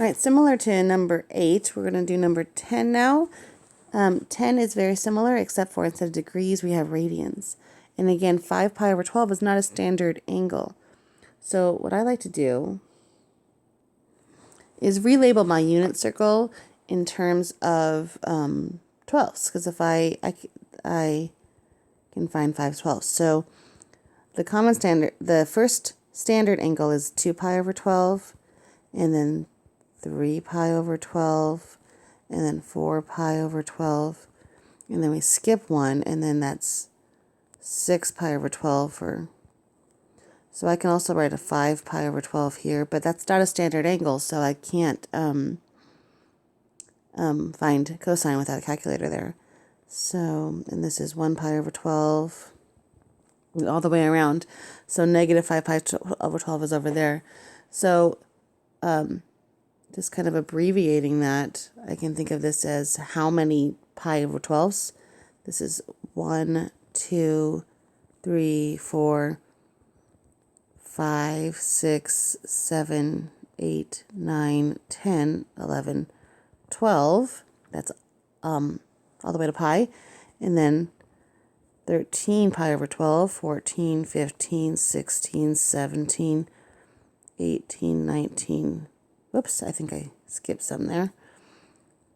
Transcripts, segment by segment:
All right, similar to number 8, we're going to do number 10 now. 10 is very similar, except for instead of degrees, we have radians. And again, 5 pi over 12 is not a standard angle. So what I like to do is relabel my unit circle in terms of 12s, because if I can find 5 12s. So the first standard angle is 2 pi over 12, and then 3 pi over 12, and then 4 pi over 12, and then we skip one, and then that's 6 pi over 12 so I can also write a 5 pi over 12 here, but that's not a standard angle, so I can't find cosine without a calculator there. So, and this is 1 pi over 12, all the way around. So negative 5 pi over 12 is over there. So, just kind of abbreviating that, I can think of this as how many pi over 12s. This is 1, 2, 3, 4, 5, 6, 7, 8, 9, 10, 11, 12. That's all the way to pi. And then 13 pi over 12, 14, 15, 16, 17, 18, 19. Whoops, I think I skipped some there.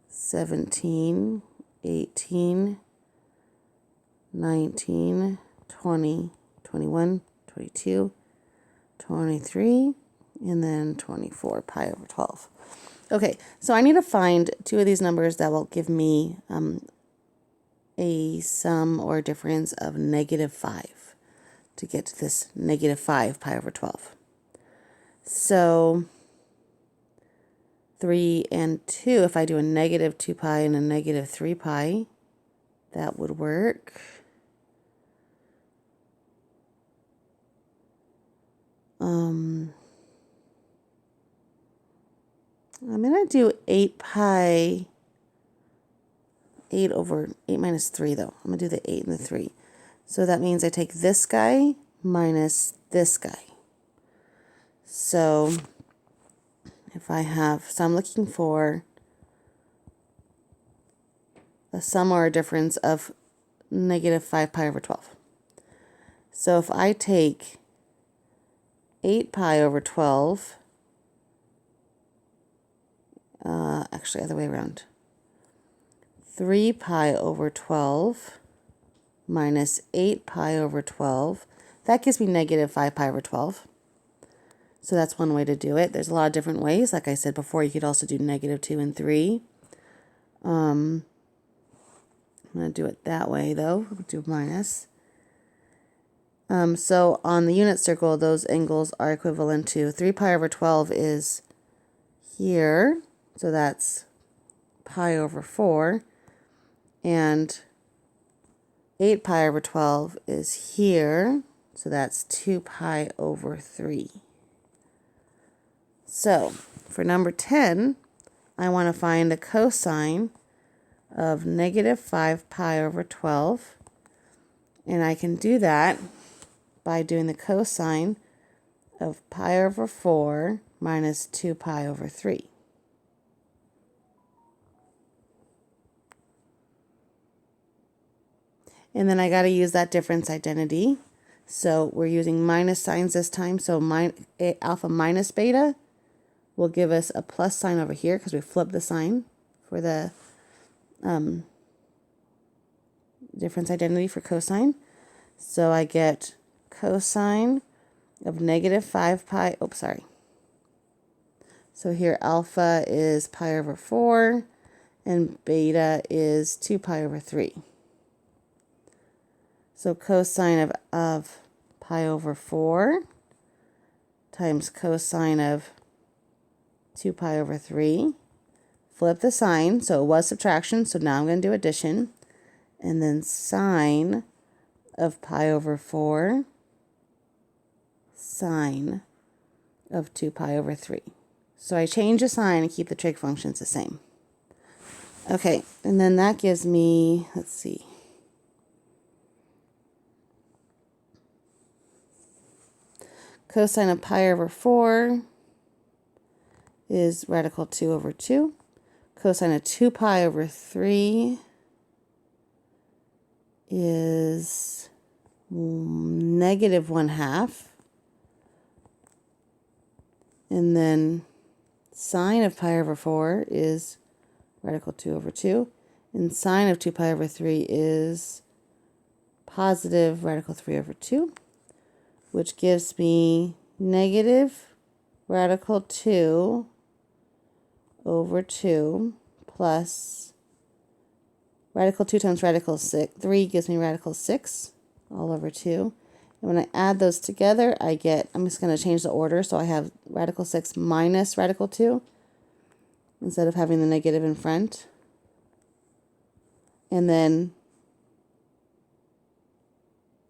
17, 18, 19, 20, 21, 22, 23, and then 24 pi over 12. Okay, so I need to find two of these numbers that will give me a sum or difference of negative 5 to get to this negative 5 pi over 12. So 3 and 2, if I do a negative 2 pi and a negative 3 pi, that would work. I'm going to do 8 pi, 8 over 8 minus 3 though. I'm going to do the 8 and the 3. So that means I take this guy minus this guy. So if I have, so I'm looking for a sum or a difference of negative 5 pi over 12. So if I take 8 pi over 12, actually other way around, 3 pi over 12 minus 8 pi over 12, that gives me negative 5 pi over 12. So that's one way to do it. There's a lot of different ways. Like I said before, you could also do negative 2 and 3. I'm going to do it that way, though. We'll do minus. So on the unit circle, those angles are equivalent to 3 pi over 12 is here. So that's pi over 4. And 8 pi over 12 is here. So that's 2 pi over 3. So for number 10, I want to find a cosine of negative 5 pi over 12. And I can do that by doing the cosine of pi over 4 minus 2 pi over 3. And then I got to use that difference identity. So we're using minus signs this time. So alpha minus beta will give us a plus sign over here because we flipped the sign for the difference identity for cosine. So I get cosine of negative 5 pi, So here alpha is pi over 4 and beta is 2 pi over 3. So cosine of pi over 4 times cosine of 2 pi over 3. Flip the sign, so it was subtraction, so now I'm going to do addition. And then sine of pi over 4, sine of 2 pi over 3. So I change the sign and keep the trig functions the same. Okay, and then that gives me, let's see, cosine of pi over 4 is radical 2 over 2. Cosine of 2 pi over 3 is negative 1/2. And then sine of pi over 4 is radical 2 over 2. And sine of 2 pi over 3 is positive radical 3 over 2, which gives me negative radical 2 over 2 plus radical 2 times radical 3 gives me radical 6 all over 2. And when I add those together, I get, I'm just going to change the order, so I have radical 6 minus radical 2 instead of having the negative in front. And then,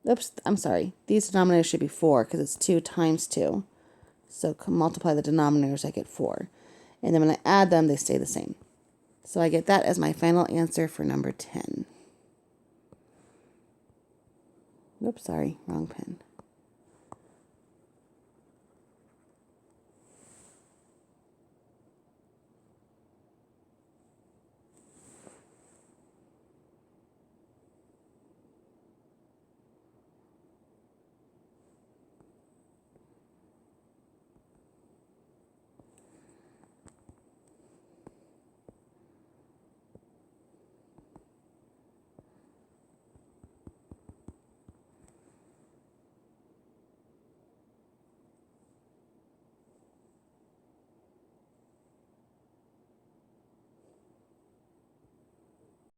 oops, I'm sorry, these denominators should be 4 because it's 2 times 2. So multiply the denominators, I get 4. And then when I add them, they stay the same. So I get that as my final answer for number 10. Oops, sorry, wrong pen.